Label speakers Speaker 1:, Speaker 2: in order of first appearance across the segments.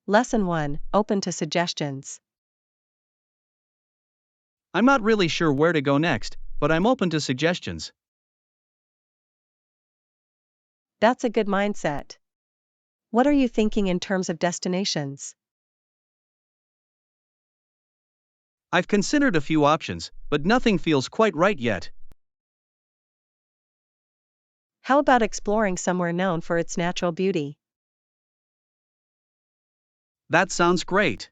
Speaker 1: Lesson 1, Open to Suggestions.
Speaker 2: I'm not really sure where to go next, but I'm open to suggestions.
Speaker 1: That's a good mindset. What are you thinking in terms of destinations?
Speaker 2: I've considered a few options, but nothing feels quite right yet.
Speaker 1: How about exploring somewhere known for its natural beauty?
Speaker 2: That sounds great.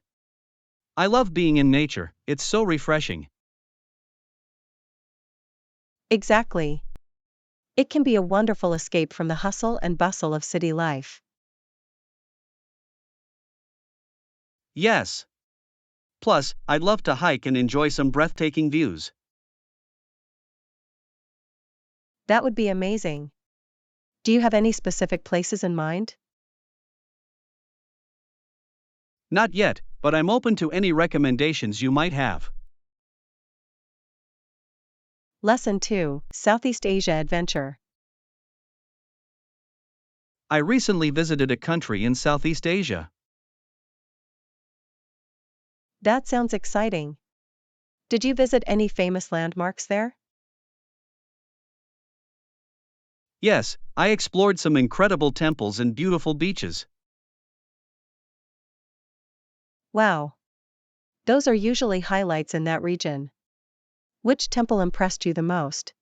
Speaker 2: I love being in nature, it's so refreshing.
Speaker 1: Exactly. It can be a wonderful escape from the hustle and bustle of city life.
Speaker 2: Yes. Plus, I'd love to hike and enjoy some breathtaking views.
Speaker 1: That would be amazing. Do you have any specific places in mind?
Speaker 2: Not yet, but I'm open to any recommendations you might have.
Speaker 1: Lesson 2, Southeast Asia Adventure.
Speaker 2: I recently visited a country in Southeast Asia.
Speaker 1: That sounds exciting. Did you visit any famous landmarks there?
Speaker 2: Yes, I explored some incredible temples and beautiful beaches.
Speaker 1: Wow. Those are usually highlights in that region. Which temple impressed you the most?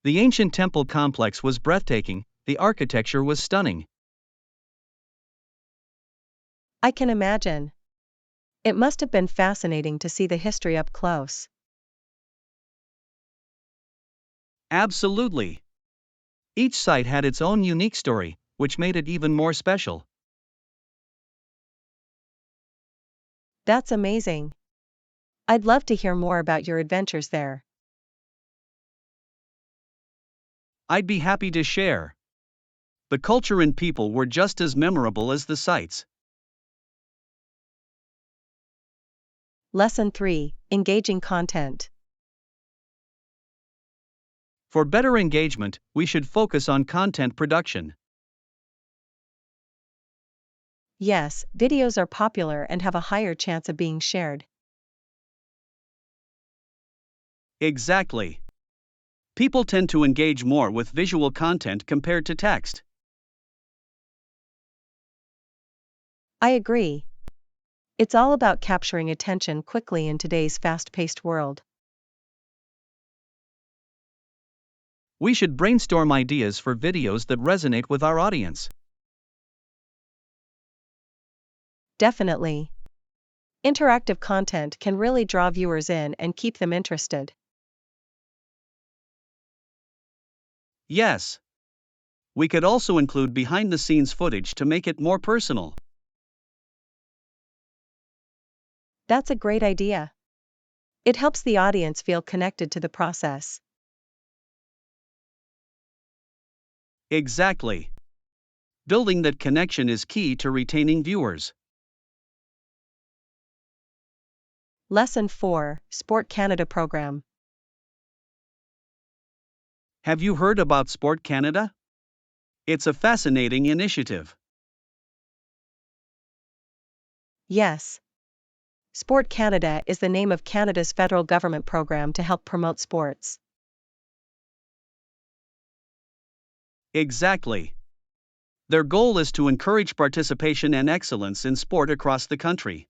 Speaker 2: The ancient temple complex was breathtaking, the architecture was stunning.
Speaker 1: I can imagine. It must have been fascinating to see the history up close.
Speaker 2: Absolutely. Each site had its own unique story, which made it even more special.
Speaker 1: That's amazing. I'd love to hear more about your adventures there.
Speaker 2: I'd be happy to share. The culture and people were just as memorable as the sights.
Speaker 1: Lesson 3, Engaging Content.
Speaker 2: For better engagement, we should focus on content production.
Speaker 1: Yes, videos are popular and have a higher chance of being shared.
Speaker 2: Exactly. People tend to engage more with visual content compared to text.
Speaker 1: I agree. It's all about capturing attention quickly in today's fast-paced world.
Speaker 2: We should brainstorm ideas for videos that resonate with our audience.
Speaker 1: Definitely. Interactive content can really draw viewers in and keep them interested.
Speaker 2: Yes. We could also include behind the scenes footage to make it more personal.
Speaker 1: That's a great idea. It helps the audience feel connected to the process.
Speaker 2: Exactly. Building that connection is key to retaining viewers.
Speaker 1: Lesson 4, Sport Canada Program.
Speaker 2: Have you heard about Sport Canada? It's a fascinating initiative.
Speaker 1: Yes. Sport Canada is the name of Canada's federal government program to help promote sports.
Speaker 2: Exactly. Their goal is to encourage participation and excellence in sport across the country.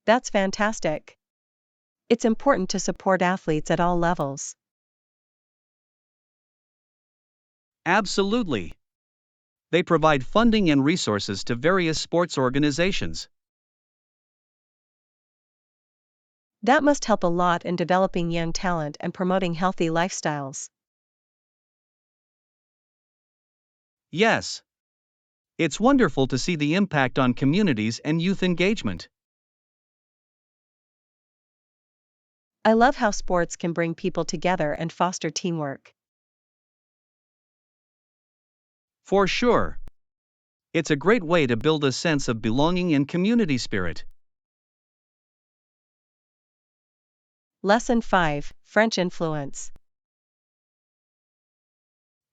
Speaker 1: That's fantastic. It's important to support athletes at all levels.
Speaker 2: Absolutely. They provide funding and resources to various sports organizations.
Speaker 1: That must help a lot in developing young talent and promoting healthy lifestyles.
Speaker 2: Yes. It's wonderful to see the impact on communities and youth engagement.
Speaker 1: I love how sports can bring people together and foster teamwork.
Speaker 2: For sure. It's a great way to build a sense of belonging and community spirit.
Speaker 1: Lesson 5, French Influence.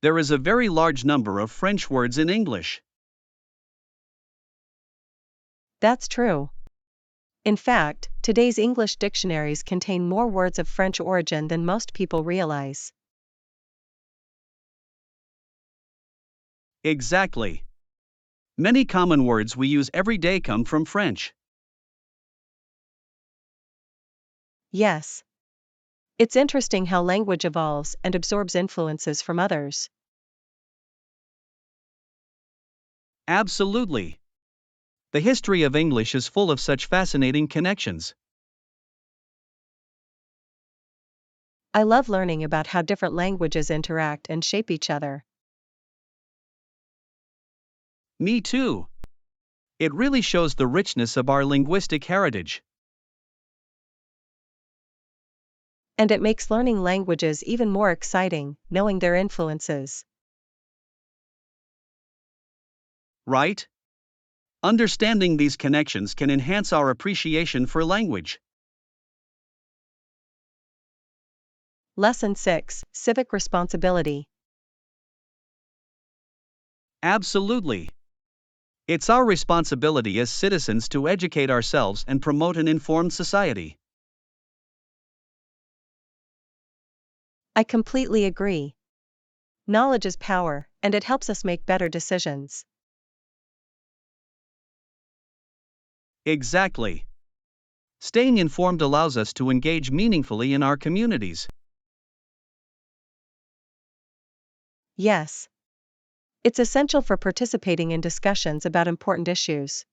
Speaker 2: There is a very large number of French words in English.
Speaker 1: That's true. In fact, today's English dictionaries contain more words of French origin than most people realize.
Speaker 2: Exactly. Many common words we use every day come from French.
Speaker 1: Yes. It's interesting how language evolves and absorbs influences from others.
Speaker 2: Absolutely. The history of English is full of such fascinating connections.
Speaker 1: I love learning about how different languages interact and shape each other.
Speaker 2: Me too. It really shows the richness of our linguistic heritage.
Speaker 1: And it makes learning languages even more exciting, knowing their influences.
Speaker 2: Right? Understanding these connections can enhance our appreciation for language.
Speaker 1: Lesson 6: Civic Responsibility.
Speaker 2: Absolutely. It's our responsibility as citizens to educate ourselves and promote an informed society.
Speaker 1: I completely agree. Knowledge is power, and it helps us make better decisions.
Speaker 2: Exactly. Staying informed allows us to engage meaningfully in our communities.
Speaker 1: Yes. It's essential for participating in discussions about important issues.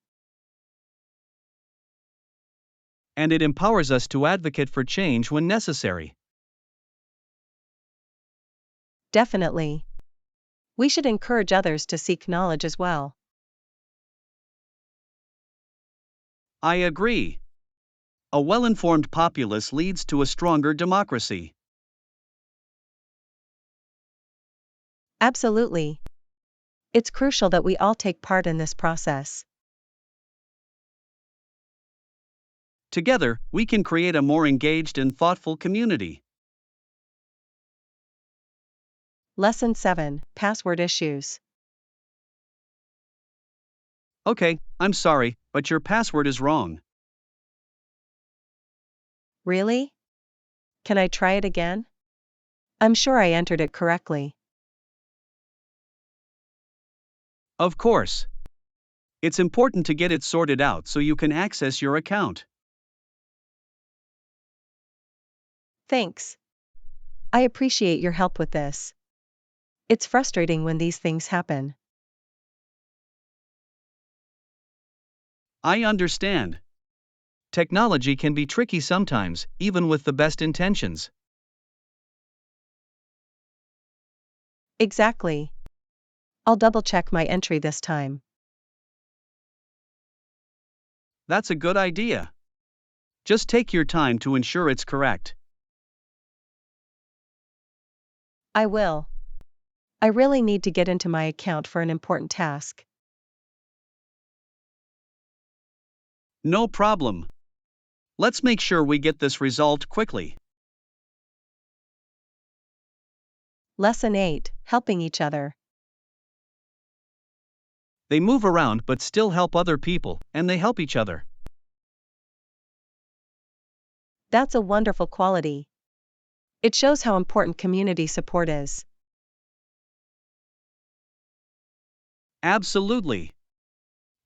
Speaker 2: And it empowers us to advocate for change when necessary.
Speaker 1: Definitely. We should encourage others to seek knowledge as well.
Speaker 2: I agree. A well informed populace leads to a stronger democracy.
Speaker 1: Absolutely. It's crucial that we all take part in this process.
Speaker 2: Together, we can create a more engaged and thoughtful community.
Speaker 1: Lesson 7: Password Issues.
Speaker 2: Okay, I'm sorry, but your password is wrong.
Speaker 1: Really? Can I try it again? I'm sure I entered it correctly.
Speaker 2: Of course. It's important to get it sorted out so you can access your account.
Speaker 1: Thanks. I appreciate your help with this. It's frustrating when these things happen.
Speaker 2: I understand. Technology can be tricky sometimes, even with the best intentions.
Speaker 1: Exactly. I'll double check my entry this time.
Speaker 2: That's a good idea. Just take your time to ensure it's correct.
Speaker 1: I will. I really need to get into my account for an important task.
Speaker 2: No problem. Let's make sure we get this resolved quickly.
Speaker 1: Lesson 8: Helping each other.
Speaker 2: They move around but still help other people, and they help each other.
Speaker 1: That's a wonderful quality. It shows how important community support is.
Speaker 2: Absolutely.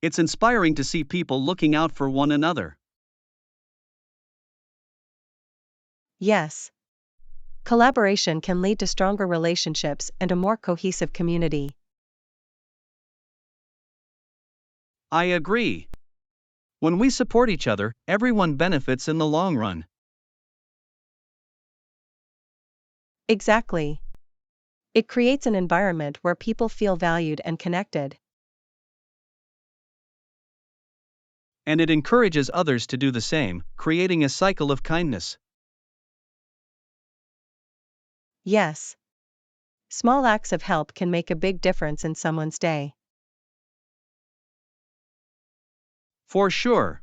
Speaker 2: It's inspiring to see people looking out for one another.
Speaker 1: Yes. Collaboration can lead to stronger relationships and a more cohesive community.
Speaker 2: I agree. When we support each other, everyone benefits in the long run.
Speaker 1: Exactly. It creates an environment where people feel valued and connected.
Speaker 2: And it encourages others to do the same, creating a cycle of kindness.
Speaker 1: Yes. Small acts of help can make a big difference in someone's day.
Speaker 2: For sure.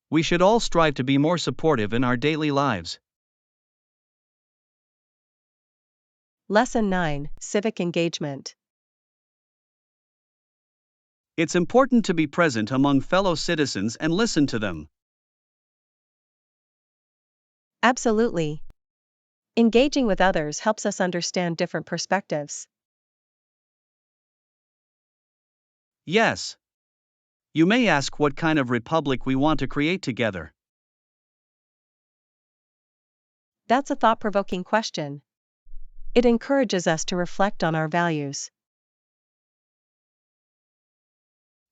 Speaker 2: We should all strive to be more supportive in our daily lives.
Speaker 1: Lesson 9, Civic Engagement.
Speaker 2: It's important to be present among fellow citizens and listen to them.
Speaker 1: Absolutely. Engaging with others helps us understand different perspectives.
Speaker 2: Yes. You may ask what kind of republic we want to create together.
Speaker 1: That's a thought-provoking question. It encourages us to reflect on our values.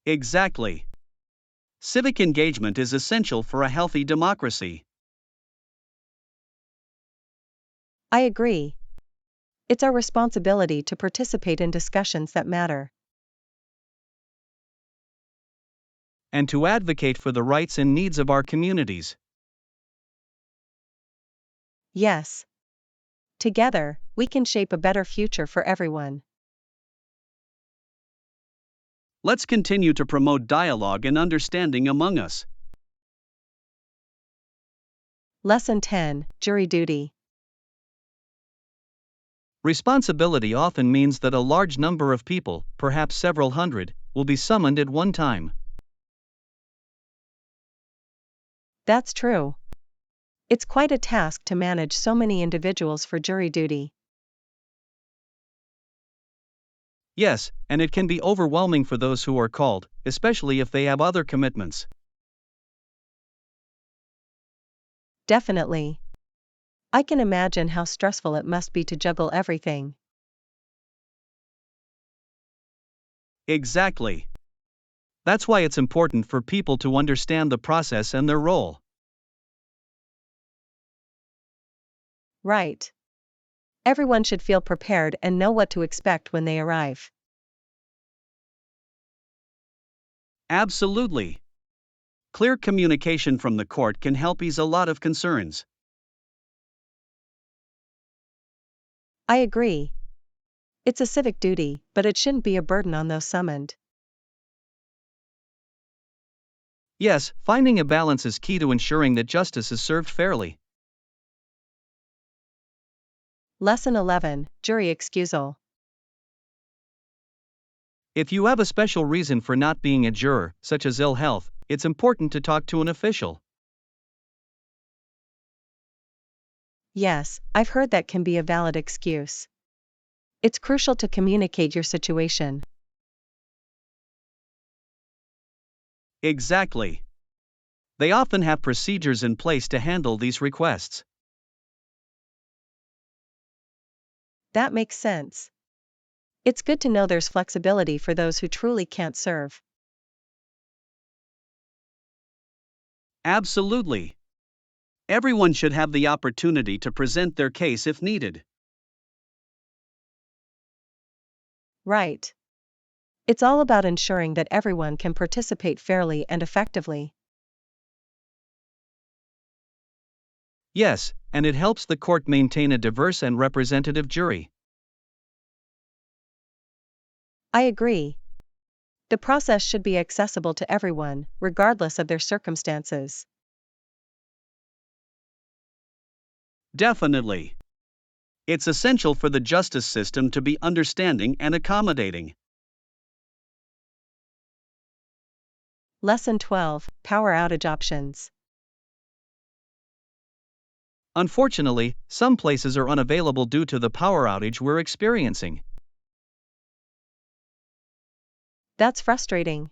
Speaker 2: Exactly. Civic engagement is essential for a healthy democracy.
Speaker 1: I agree. It's our responsibility to participate in discussions that matter.
Speaker 2: And to advocate for the rights and needs of our communities.
Speaker 1: Yes. Together, we can shape a better future for everyone.
Speaker 2: Let's continue to promote dialogue and understanding among us.
Speaker 1: Lesson 10, Jury Duty.
Speaker 2: Responsibility often means that a large number of people, perhaps several hundred, will be summoned at one time.
Speaker 1: That's true. It's quite a task to manage so many individuals for jury duty.
Speaker 2: Yes, and it can be overwhelming for those who are called, especially if they have other commitments.
Speaker 1: Definitely. I can imagine how stressful it must be to juggle everything.
Speaker 2: Exactly. That's why it's important for people to understand the process and their role.
Speaker 1: Right. Everyone should feel prepared and know what to expect when they arrive.
Speaker 2: Absolutely. Clear communication from the court can help ease a lot of concerns.
Speaker 1: I agree. It's a civic duty, but it shouldn't be a burden on those summoned.
Speaker 2: Yes, finding a balance is key to ensuring that justice is served fairly.
Speaker 1: Lesson 11, Jury Excusal.
Speaker 2: If you have a special reason for not being a juror, such as ill health, it's important to talk to an official.
Speaker 1: Yes, I've heard that can be a valid excuse. It's crucial to communicate your situation.
Speaker 2: Exactly. They often have procedures in place to handle these requests.
Speaker 1: That makes sense. It's good to know there's flexibility for those who truly can't serve.
Speaker 2: Absolutely. Everyone should have the opportunity to present their case if needed.
Speaker 1: Right. It's all about ensuring that everyone can participate fairly and effectively.
Speaker 2: Yes, and it helps the court maintain a diverse and representative jury.
Speaker 1: I agree. The process should be accessible to everyone, regardless of their circumstances.
Speaker 2: Definitely. It's essential for the justice system to be understanding and accommodating.
Speaker 1: Lesson 12, Power Outage Options.
Speaker 2: Unfortunately, some places are unavailable due to the power outage we're experiencing.
Speaker 1: That's frustrating.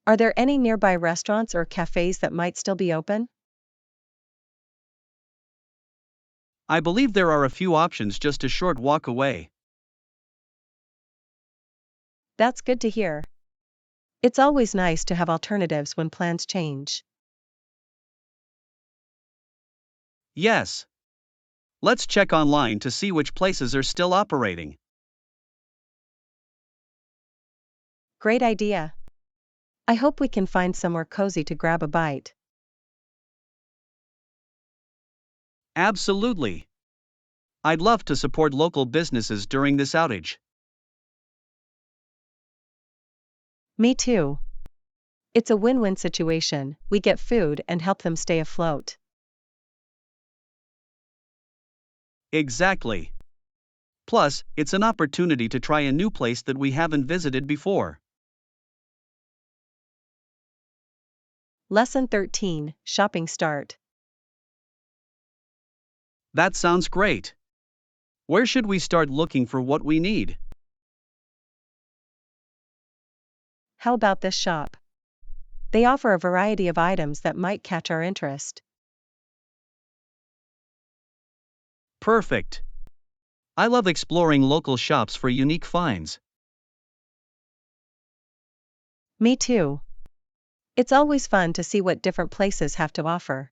Speaker 1: Are there any nearby restaurants or cafes that might still be open?
Speaker 2: I believe there are a few options just a short walk away.
Speaker 1: That's good to hear. It's always nice to have alternatives when plans change.
Speaker 2: Yes. Let's check online to see which places are still operating.
Speaker 1: Great idea. I hope we can find somewhere cozy to grab a bite.
Speaker 2: Absolutely. I'd love to support local businesses during this outage.
Speaker 1: Me too. It's a win-win situation, we get food and help them stay afloat.
Speaker 2: Exactly. Plus, it's an opportunity to try a new place that we haven't visited before.
Speaker 1: Lesson 13, Shopping Start.
Speaker 2: That sounds great. Where should we start looking for what we need?
Speaker 1: How about this shop? They offer a variety of items that might catch our interest.
Speaker 2: Perfect. I love exploring local shops for unique finds.
Speaker 1: Me too. It's always fun to see what different places have to offer.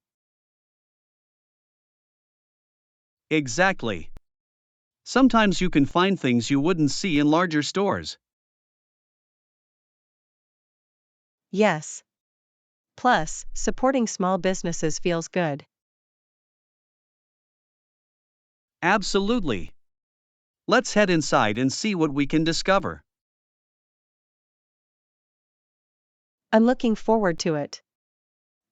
Speaker 2: Exactly. Sometimes you can find things you wouldn't see in larger stores.
Speaker 1: Yes. Plus, supporting small businesses feels good.
Speaker 2: Absolutely. Let's head inside and see what we can discover.
Speaker 1: I'm looking forward to it.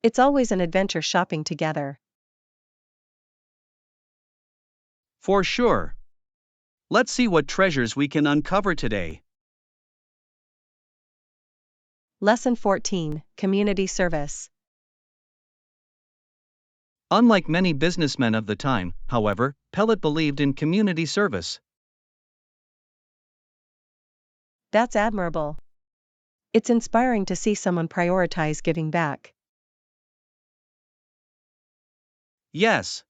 Speaker 1: It's always an adventure shopping together.
Speaker 2: For sure. Let's see what treasures we can uncover today.
Speaker 1: Lesson 14, Community Service.
Speaker 2: Unlike many businessmen of the time, however, Pellet believed in community service.
Speaker 1: That's admirable. It's inspiring to see someone prioritize giving back.
Speaker 2: Yes.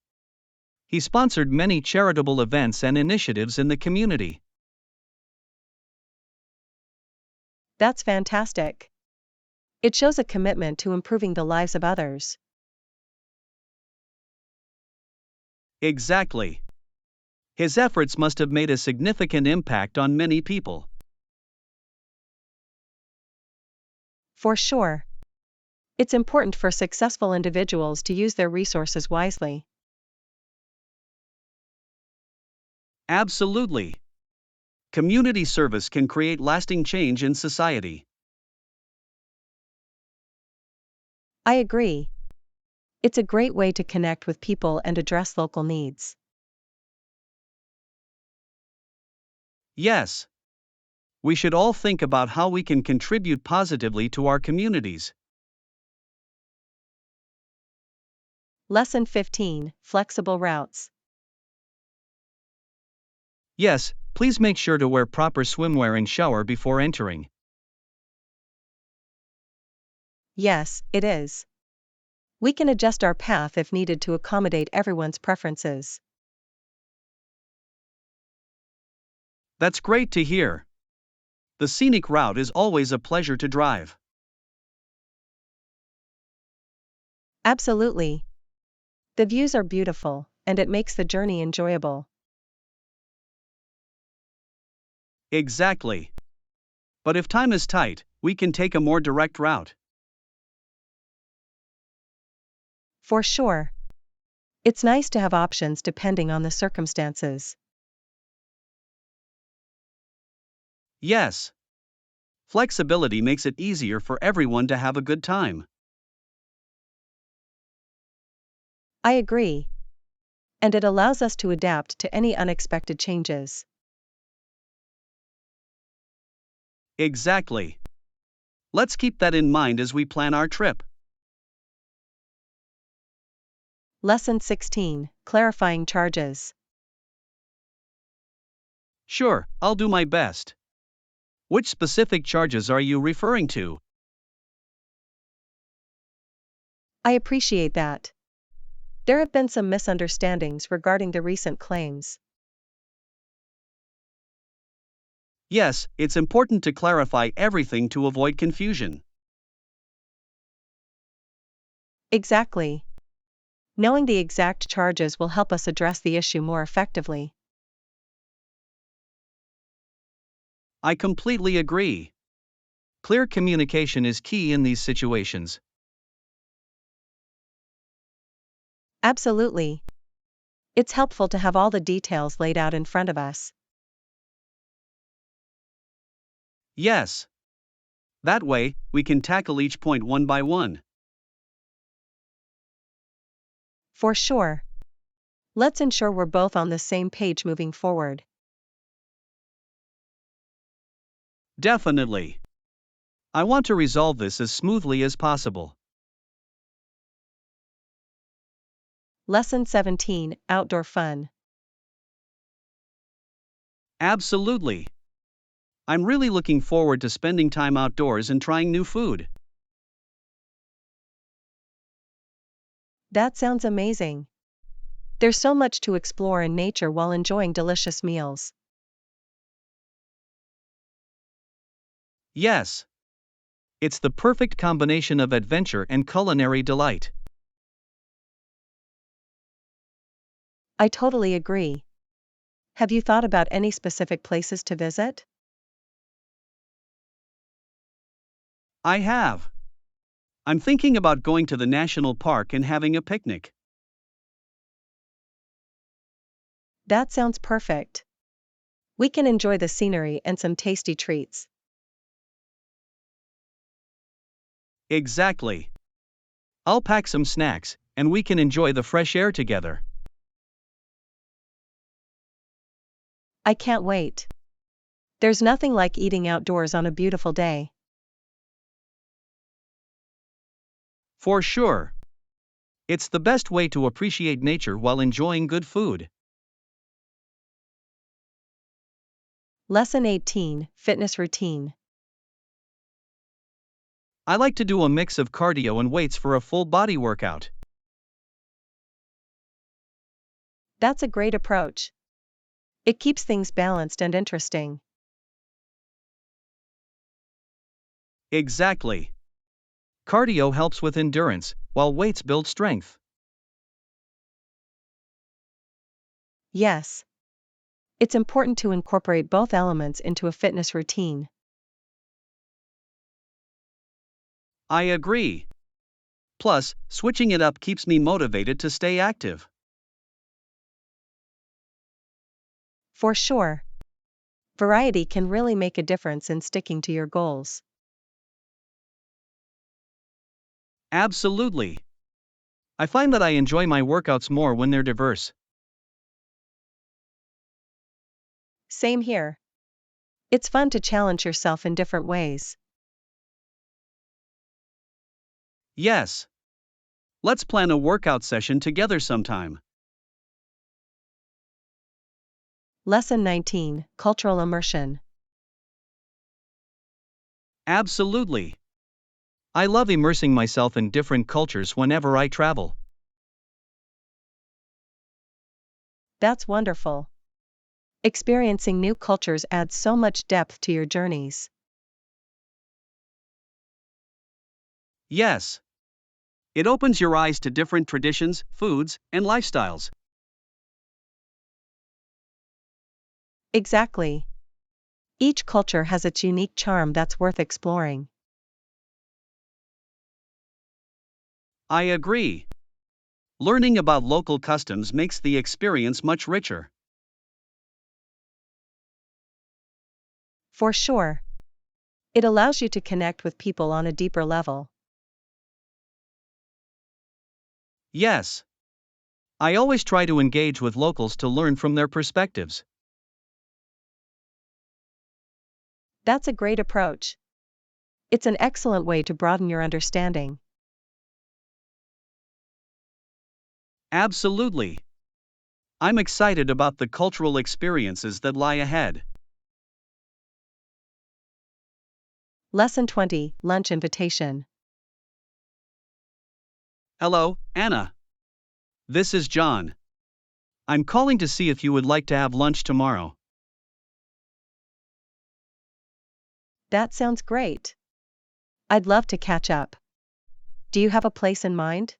Speaker 2: He sponsored many charitable events and initiatives in the community.
Speaker 1: That's fantastic. It shows a commitment to improving the lives of others.
Speaker 2: Exactly. His efforts must have made a significant impact on many people.
Speaker 1: For sure. It's important for successful individuals to use their resources wisely.
Speaker 2: Absolutely. Community service can create lasting change in society.
Speaker 1: I agree. It's a great way to connect with people and address local needs.
Speaker 2: Yes. We should all think about how we can contribute positively to our communities.
Speaker 1: Lesson 15, Flexible Routes.
Speaker 2: Yes, please make sure to wear proper swimwear and shower before entering.
Speaker 1: Yes, it is. We can adjust our path if needed to accommodate everyone's preferences.
Speaker 2: That's great to hear. The scenic route is always a pleasure to drive.
Speaker 1: Absolutely. The views are beautiful, and it makes the journey enjoyable.
Speaker 2: Exactly. But if time is tight, we can take a more direct route.
Speaker 1: For sure. It's nice to have options depending on the circumstances.
Speaker 2: Yes. Flexibility makes it easier for everyone to have a good time.
Speaker 1: I agree. And it allows us to adapt to any unexpected changes.
Speaker 2: Exactly. Let's keep that in mind as we plan our trip.
Speaker 1: Lesson 16, Clarifying Charges.
Speaker 2: Sure, I'll do my best. Which specific charges are you referring to?
Speaker 1: I appreciate that. There have been some misunderstandings regarding the recent claims.
Speaker 2: Yes, it's important to clarify everything to avoid confusion.
Speaker 1: Exactly. Knowing the exact charges will help us address the issue more effectively.
Speaker 2: I completely agree. Clear communication is key in these situations.
Speaker 1: Absolutely. It's helpful to have all the details laid out in front of us.
Speaker 2: Yes. That way, we can tackle each point one by one.
Speaker 1: For sure. Let's ensure we're both on the same page moving forward.
Speaker 2: Definitely. I want to resolve this as smoothly as possible.
Speaker 1: Lesson 17, Outdoor Fun.
Speaker 2: Absolutely. I'm really looking forward to spending time outdoors and trying new food.
Speaker 1: That sounds amazing. There's so much to explore in nature while enjoying delicious meals.
Speaker 2: Yes. It's the perfect combination of adventure and culinary delight.
Speaker 1: I totally agree. Have you thought about any specific places to visit?
Speaker 2: I have. I'm thinking about going to the national park and having a picnic.
Speaker 1: That sounds perfect. We can enjoy the scenery and some tasty treats.
Speaker 2: Exactly. I'll pack some snacks, and we can enjoy the fresh air together.
Speaker 1: I can't wait. There's nothing like eating outdoors on a beautiful day.
Speaker 2: For sure. It's the best way to appreciate nature while enjoying good food.
Speaker 1: Lesson 18, Fitness Routine.
Speaker 2: I like to do a mix of cardio and weights for a full body workout.
Speaker 1: That's a great approach. It keeps things balanced and interesting.
Speaker 2: Exactly. Cardio helps with endurance, while weights build strength.
Speaker 1: Yes. It's important to incorporate both elements into a fitness routine.
Speaker 2: I agree. Plus, switching it up keeps me motivated to stay active.
Speaker 1: For sure. Variety can really make a difference in sticking to your goals.
Speaker 2: Absolutely. I find that I enjoy my workouts more when they're diverse.
Speaker 1: Same here. It's fun to challenge yourself in different ways.
Speaker 2: Yes. Let's plan a workout session together sometime.
Speaker 1: Lesson 19, Cultural Immersion.
Speaker 2: Absolutely. I love immersing myself in different cultures whenever I travel.
Speaker 1: That's wonderful. Experiencing new cultures adds so much depth to your journeys.
Speaker 2: Yes. It opens your eyes to different traditions, foods, and lifestyles.
Speaker 1: Exactly. Each culture has its unique charm that's worth exploring.
Speaker 2: I agree. Learning about local customs makes the experience much richer.
Speaker 1: For sure. It allows you to connect with people on a deeper level.
Speaker 2: Yes. I always try to engage with locals to learn from their perspectives.
Speaker 1: That's a great approach. It's an excellent way to broaden your understanding.
Speaker 2: Absolutely. I'm excited about the cultural experiences that lie ahead.
Speaker 1: Lesson 20, Lunch Invitation.
Speaker 2: Hello, Anna. This is John. I'm calling to see if you would like to have lunch tomorrow.
Speaker 1: That sounds great. I'd love to catch up. Do you have a place in mind?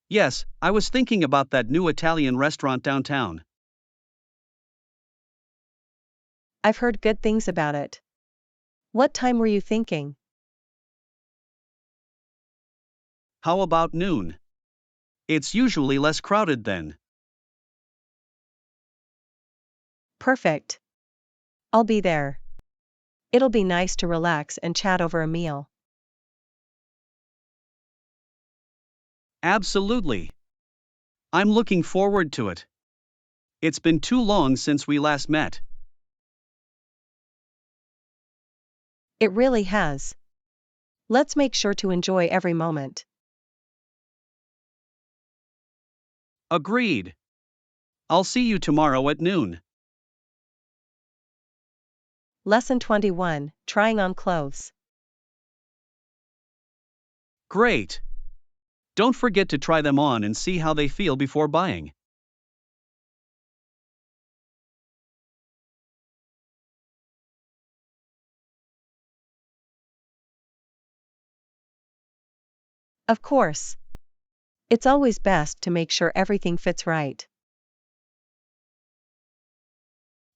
Speaker 2: Yes, I was thinking about that new Italian restaurant downtown.
Speaker 1: I've heard good things about it. What time were you thinking?
Speaker 2: How about noon? It's usually less crowded then.
Speaker 1: Perfect. I'll be there. It'll be nice to relax and chat over a meal.
Speaker 2: Absolutely. I'm looking forward to it. It's been too long since we last met.
Speaker 1: It really has. Let's make sure to enjoy every moment.
Speaker 2: Agreed. I'll see you tomorrow at noon.
Speaker 1: Lesson 21, Trying on Clothes.
Speaker 2: Great. Don't forget to try them on and see how they feel before buying.
Speaker 1: Of course. It's always best to make sure everything fits right.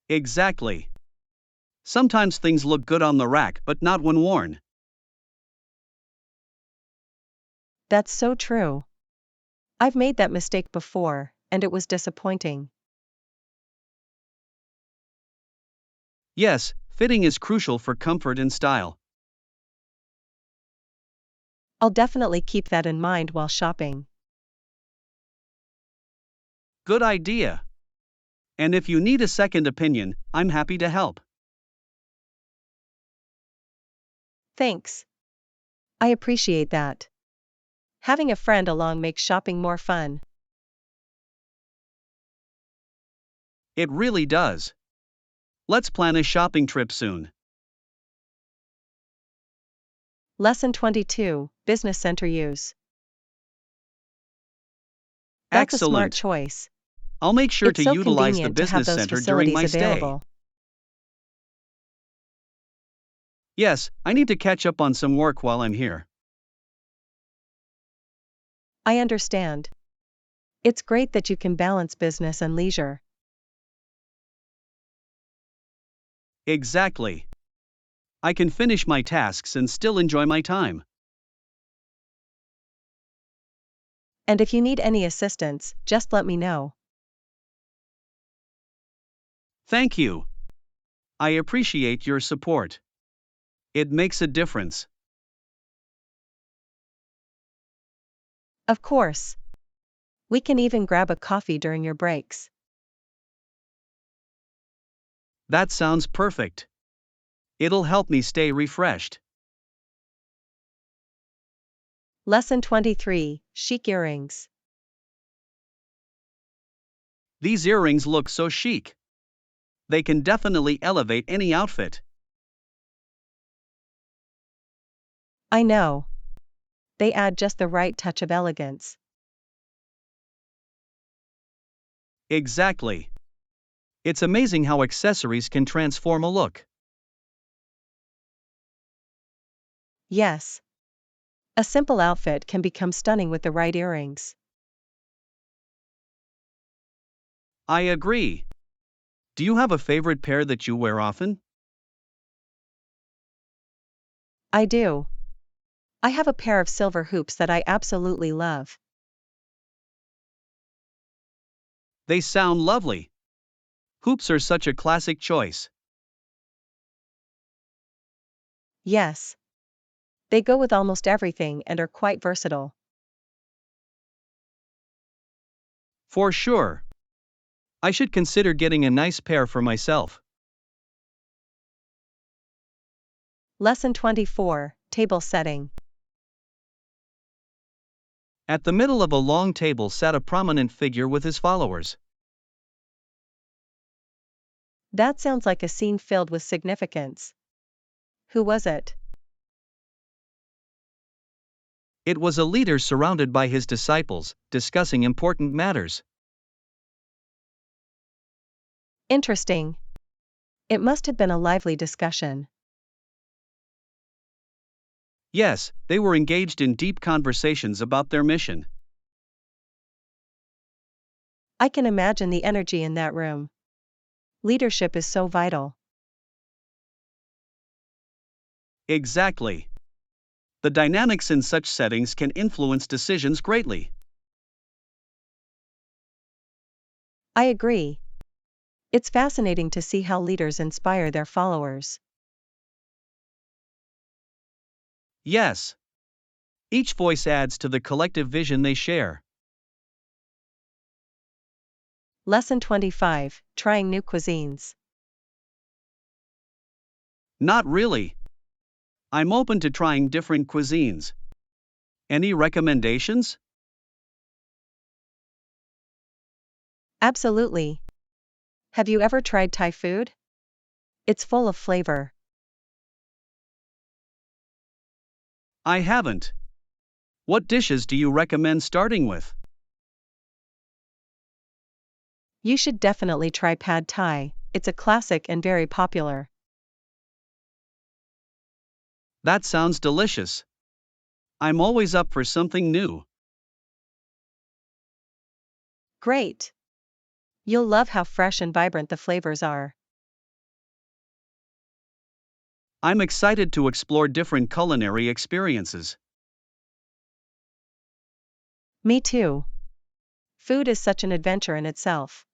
Speaker 2: Exactly. Sometimes things look good on the rack but not when worn.
Speaker 1: That's so true. I've made that mistake before, and it was disappointing.
Speaker 2: Yes, fitting is crucial for comfort and style.
Speaker 1: I'll definitely keep that in mind while shopping.
Speaker 2: Good idea. And if you need a second opinion, I'm happy to help.
Speaker 1: Thanks. I appreciate that. Having a friend along makes shopping more fun.
Speaker 2: It really does. Let's plan a shopping trip soon.
Speaker 1: Lesson 22, Business Center Use. That's a smart
Speaker 2: Excellent.
Speaker 1: choice.
Speaker 2: I'll make sure
Speaker 1: It's
Speaker 2: to
Speaker 1: so
Speaker 2: utilize the
Speaker 1: convenient to have
Speaker 2: business
Speaker 1: those
Speaker 2: center during
Speaker 1: facilities
Speaker 2: my stay.
Speaker 1: available.
Speaker 2: Yes, I need to catch up on some work while I'm here.
Speaker 1: I understand. It's great that you can balance business and leisure.
Speaker 2: Exactly. I can finish my tasks and still enjoy my time.
Speaker 1: And if you need any assistance, just let me know.
Speaker 2: Thank you. I appreciate your support. It makes a difference.
Speaker 1: Of course. We can even grab a coffee during your breaks.
Speaker 2: That sounds perfect. It'll help me stay refreshed.
Speaker 1: Lesson 23, Chic Earrings.
Speaker 2: These earrings look so chic. They can definitely elevate any outfit.
Speaker 1: I know. They add just the right touch of elegance.
Speaker 2: Exactly. It's amazing how accessories can transform a look.
Speaker 1: Yes. A simple outfit can become stunning with the right earrings.
Speaker 2: I agree. Do you have a favorite pair that you wear often?
Speaker 1: I do. I have a pair of silver hoops that I absolutely love.
Speaker 2: They sound lovely. Hoops are such a classic choice.
Speaker 1: Yes. They go with almost everything and are quite versatile.
Speaker 2: For sure. I should consider getting a nice pair for myself.
Speaker 1: Lesson 24, Table Setting.
Speaker 2: At the middle of a long table sat a prominent figure with his followers.
Speaker 1: That sounds like a scene filled with significance. Who was it?
Speaker 2: It was a leader surrounded by his disciples, discussing important matters.
Speaker 1: Interesting. It must have been a lively discussion.
Speaker 2: Yes, they were engaged in deep conversations about their mission.
Speaker 1: I can imagine the energy in that room. Leadership is so vital.
Speaker 2: Exactly. The dynamics in such settings can influence decisions greatly.
Speaker 1: I agree. It's fascinating to see how leaders inspire their followers.
Speaker 2: Yes. Each voice adds to the collective vision they share.
Speaker 1: Lesson 25, Trying New Cuisines.
Speaker 2: Not really. I'm open to trying different cuisines. Any recommendations?
Speaker 1: Absolutely. Have you ever tried Thai food? It's full of flavor.
Speaker 2: I haven't. What dishes do you recommend starting with?
Speaker 1: You should definitely try Pad Thai, it's a classic and very popular.
Speaker 2: That sounds delicious. I'm always up for something new.
Speaker 1: Great! You'll love how fresh and vibrant the flavors are.
Speaker 2: I'm excited to explore different culinary experiences.
Speaker 1: Me too. Food is such an adventure in itself.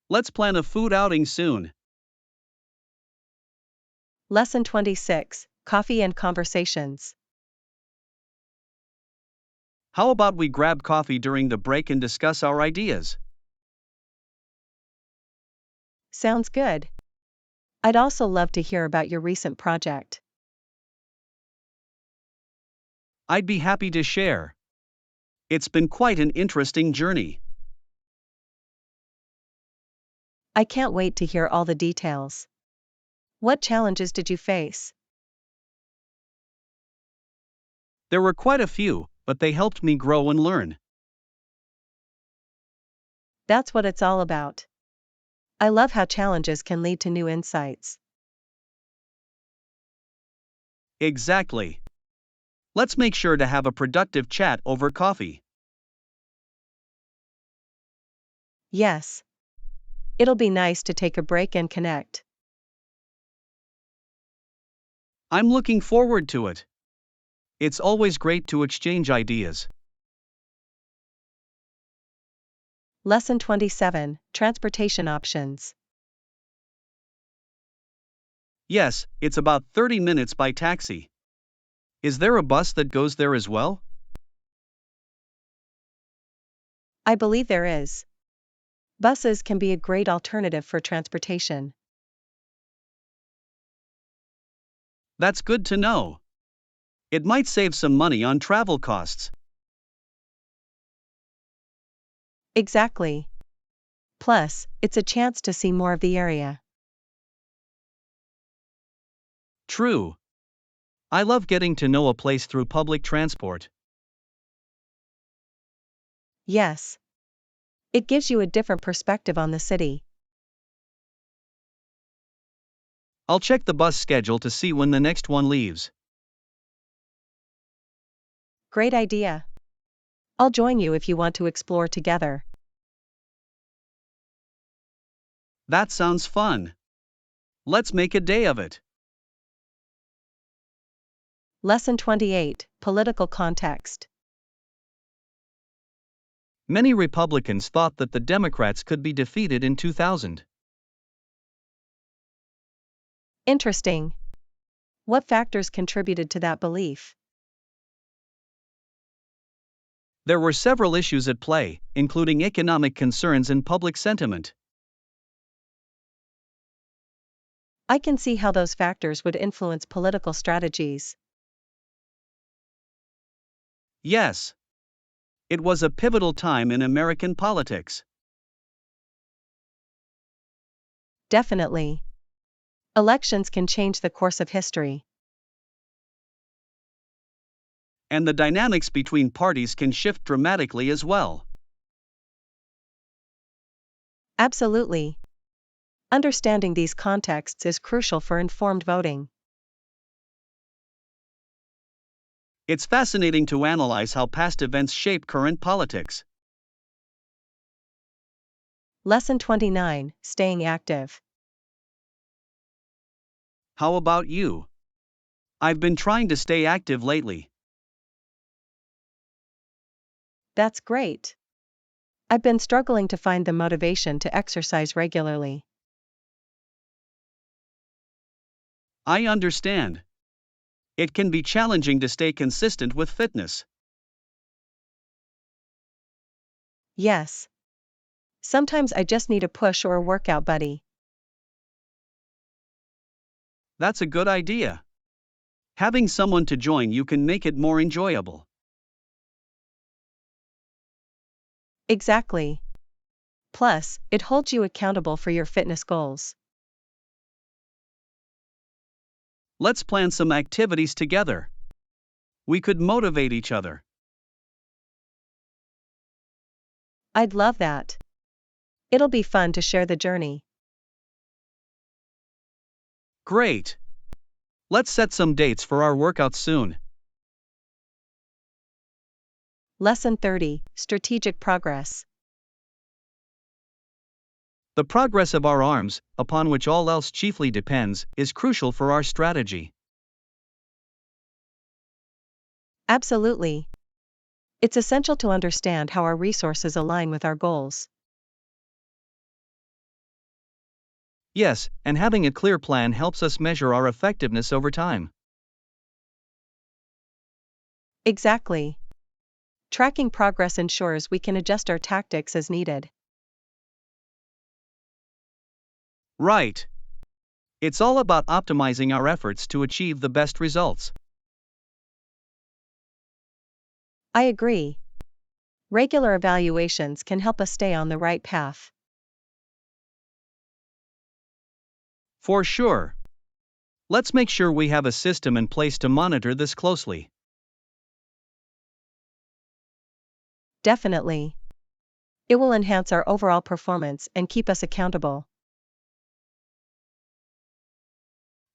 Speaker 2: Let's plan a food outing soon.
Speaker 1: Lesson 26: Coffee and Conversations.
Speaker 2: How about we grab coffee during the break and discuss our ideas?
Speaker 1: Sounds good. I'd also love to hear about your recent project.
Speaker 2: I'd be happy to share. It's been quite an interesting journey.
Speaker 1: I can't wait to hear all the details. What challenges did you face?
Speaker 2: There were quite a few, but they helped me grow and learn.
Speaker 1: That's what it's all about. I love how challenges can lead to new insights.
Speaker 2: Exactly. Let's make sure to have a productive chat over coffee.
Speaker 1: Yes. It'll be nice to take a break and connect.
Speaker 2: I'm looking forward to it. It's always great to exchange ideas.
Speaker 1: Lesson 27: Transportation Options.
Speaker 2: Yes, it's about 30 minutes by taxi. Is there a bus that goes there as well?
Speaker 1: I believe there is. Buses can be a great alternative for transportation.
Speaker 2: That's good to know. It might save some money on travel costs.
Speaker 1: Exactly. Plus, it's a chance to see more of the area.
Speaker 2: True. I love getting to know a place through public transport.
Speaker 1: Yes. It gives you a different perspective on the city.
Speaker 2: I'll check the bus schedule to see when the next one leaves.
Speaker 1: Great idea. I'll join you if you want to explore together.
Speaker 2: That sounds fun. Let's make a day of it.
Speaker 1: Lesson 28: Political Context.
Speaker 2: Many Republicans thought that the Democrats could be defeated in 2000.
Speaker 1: Interesting. What factors contributed to that belief?
Speaker 2: There were several issues at play, including economic concerns and public sentiment.
Speaker 1: I can see how those factors would influence political strategies.
Speaker 2: Yes. It was a pivotal time in American politics.
Speaker 1: Definitely. Elections can change the course of history.
Speaker 2: And the dynamics between parties can shift dramatically as well.
Speaker 1: Absolutely. Understanding these contexts is crucial for informed voting.
Speaker 2: It's fascinating to analyze how past events shape current politics.
Speaker 1: Lesson 29: Staying Active.
Speaker 2: How about you? I've been trying to stay active lately.
Speaker 1: That's great. I've been struggling to find the motivation to exercise regularly.
Speaker 2: I understand. It can be challenging to stay consistent with fitness.
Speaker 1: Yes. Sometimes I just need a push or a workout buddy.
Speaker 2: That's a good idea. Having someone to join you can make it more enjoyable.
Speaker 1: Exactly. Plus, it holds you accountable for your fitness goals.
Speaker 2: Let's plan some activities together. We could motivate each other.
Speaker 1: I'd love that. It'll be fun to share the journey.
Speaker 2: Great. Let's set some dates for our workouts soon.
Speaker 1: Lesson 30, Strategic Progress.
Speaker 2: The progress of our arms, upon which all else chiefly depends, is crucial for our strategy.
Speaker 1: Absolutely. It's essential to understand how our resources align with our goals.
Speaker 2: Yes, and having a clear plan helps us measure our effectiveness over time.
Speaker 1: Exactly. Tracking progress ensures we can adjust our tactics as needed.
Speaker 2: Right. It's all about optimizing our efforts to achieve the best results.
Speaker 1: I agree. Regular evaluations can help us stay on the right path.
Speaker 2: For sure. Let's make sure we have a system in place to monitor this closely.
Speaker 1: Definitely. It will enhance our overall performance and keep us accountable.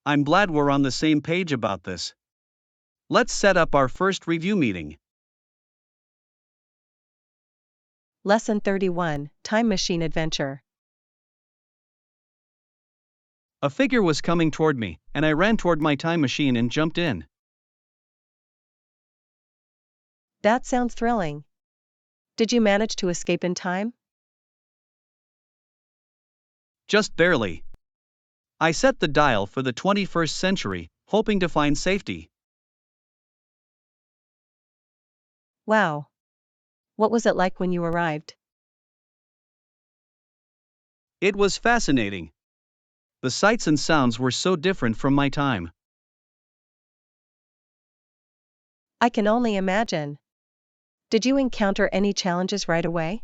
Speaker 2: I'm glad we're on the same page about this. Let's set up our first review meeting.
Speaker 1: Lesson 31, Time Machine Adventure.
Speaker 2: A figure was coming toward me, and I ran toward my time machine and jumped in.
Speaker 1: That sounds thrilling. Did you manage to escape in time?
Speaker 2: Just barely. I set the dial for the 21st century, hoping to find safety.
Speaker 1: Wow. What was it like when you arrived?
Speaker 2: It was fascinating. The sights and sounds were so different from my time.
Speaker 1: I can only imagine. Did you encounter any challenges right away?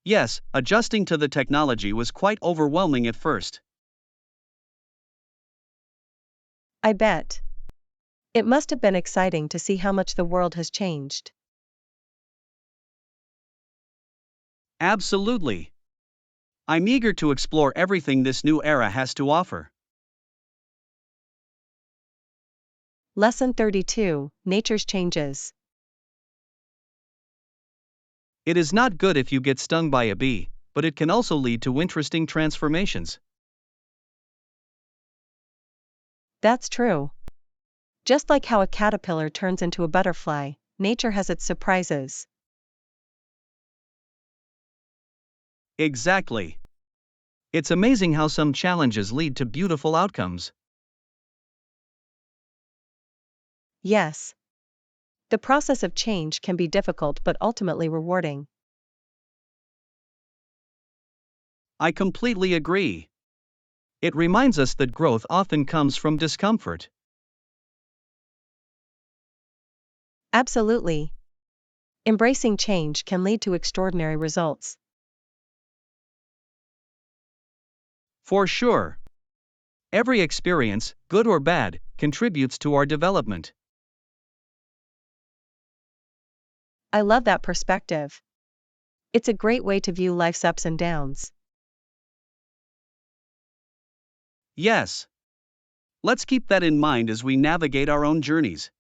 Speaker 2: Yes, adjusting to the technology was quite overwhelming at first.
Speaker 1: I bet. It must have been exciting to see how much the world has changed.
Speaker 2: Absolutely. I'm eager to explore everything this new era has to offer.
Speaker 1: Lesson 32, Nature's Changes.
Speaker 2: It is not good if you get stung by a bee, but it can also lead to interesting transformations.
Speaker 1: That's true. Just like how a caterpillar turns into a butterfly, nature has its surprises.
Speaker 2: Exactly. It's amazing how some challenges lead to beautiful outcomes.
Speaker 1: Yes. The process of change can be difficult but ultimately rewarding.
Speaker 2: I completely agree. It reminds us that growth often comes from discomfort.
Speaker 1: Absolutely. Embracing change can lead to extraordinary results.
Speaker 2: For sure. Every experience, good or bad, contributes to our development.
Speaker 1: I love that perspective. It's a great way to view life's ups and downs.
Speaker 2: Yes. Let's keep that in mind as we navigate our own journeys.